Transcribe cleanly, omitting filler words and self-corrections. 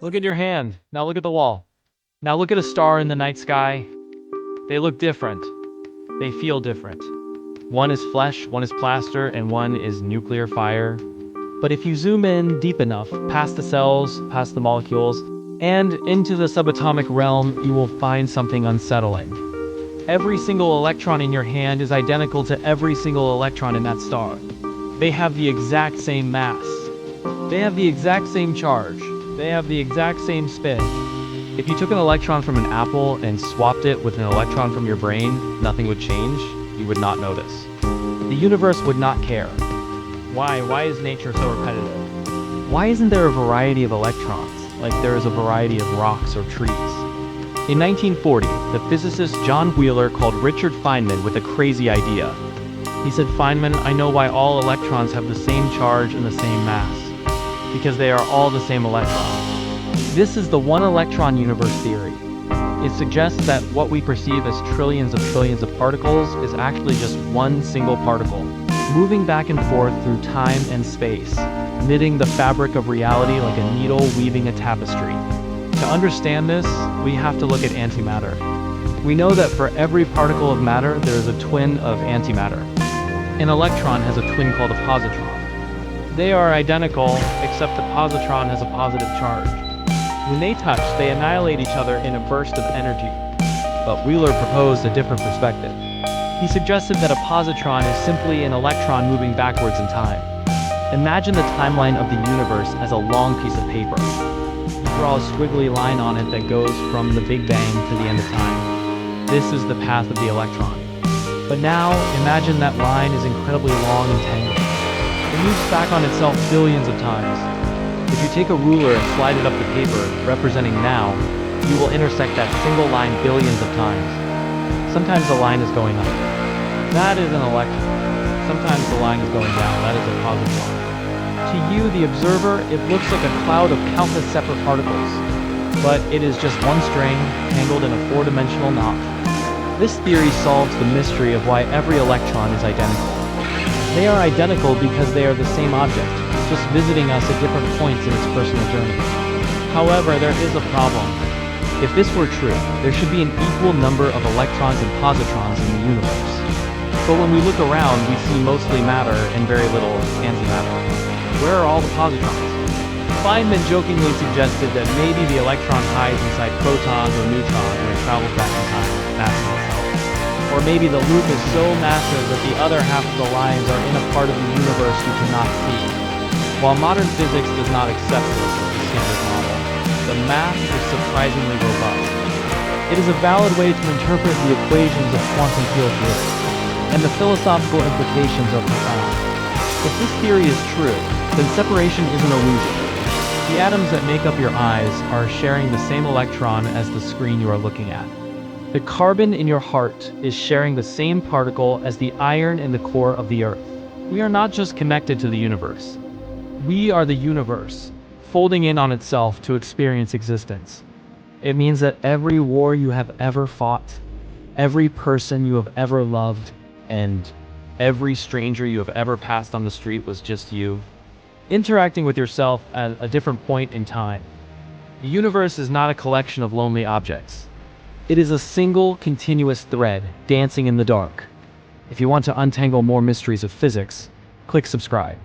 Look at your hand. Now look at the wall. Now look at a star in the night sky. They look different. They feel different. One is flesh, one is plaster, and one is nuclear fire. But if you zoom in deep enough, past the cells, past the molecules, and into the subatomic realm, you will find something unsettling. Every single electron in your hand is identical to every single electron in that star. They have the exact same mass. They have the exact same charge. They have the exact same spin. If you took an electron from an apple and swapped it with an electron from your brain, nothing would change. You would not notice. The universe would not care. Why? Why is nature so repetitive? Why isn't there a variety of electrons, like there is a variety of rocks or trees? In 1940, the physicist John Wheeler called Richard Feynman with a crazy idea. He said, "Feynman, I know why all electrons have the same charge and the same mass. Because they are all the same electron." This is the one-electron universe theory. It suggests that what we perceive as trillions of particles is actually just one single particle, moving back and forth through time and space, knitting the fabric of reality like a needle weaving a tapestry. To understand this, we have to look at antimatter. We know that for every particle of matter, there is a twin of antimatter. An electron has a twin called a positron. They are identical, except the positron has a positive charge. When they touch, they annihilate each other in a burst of energy. But Wheeler proposed a different perspective. He suggested that a positron is simply an electron moving backwards in time. Imagine the timeline of the universe as a long piece of paper. Draw a squiggly line on it that goes from the Big Bang to the end of time. This is the path of the electron. But now, imagine that line is incredibly long and tangled. It moves back on itself billions of times. If you take a ruler and slide it up the paper, representing now, you will intersect that single line billions of times. Sometimes the line is going up. That is an electron. Sometimes the line is going down. That is a positron. To you, the observer, it looks like a cloud of countless separate particles. But it is just one string, tangled in a four-dimensional knot. This theory solves the mystery of why every electron is identical. They are identical because they are the same object, just visiting us at different points in its personal journey. However, there is a problem. If this were true, there should be an equal number of electrons and positrons in the universe. But when we look around, we see mostly matter and very little antimatter. Where are all the positrons? Feynman jokingly suggested that maybe the electron hides inside protons or neutrons when it travels back in time, masking itself. Or maybe the loop is so massive that the other half of the lines are in a part of the universe we cannot see. While modern physics does not accept this as the standard model, the math is surprisingly robust. It is a valid way to interpret the equations of quantum field theory, and the philosophical implications are profound. If this theory is true, then separation is an illusion. The atoms that make up your eyes are sharing the same electron as the screen you are looking at. The carbon in your heart is sharing the same particle as the iron in the core of the earth. We are not just connected to the universe. We are the universe, folding in on itself to experience existence. It means that every war you have ever fought, every person you have ever loved, and every stranger you have ever passed on the street was just you, interacting with yourself at a different point in time. The universe is not a collection of lonely objects. It is a single, continuous thread dancing in the dark. If you want to untangle more mysteries of physics, click subscribe.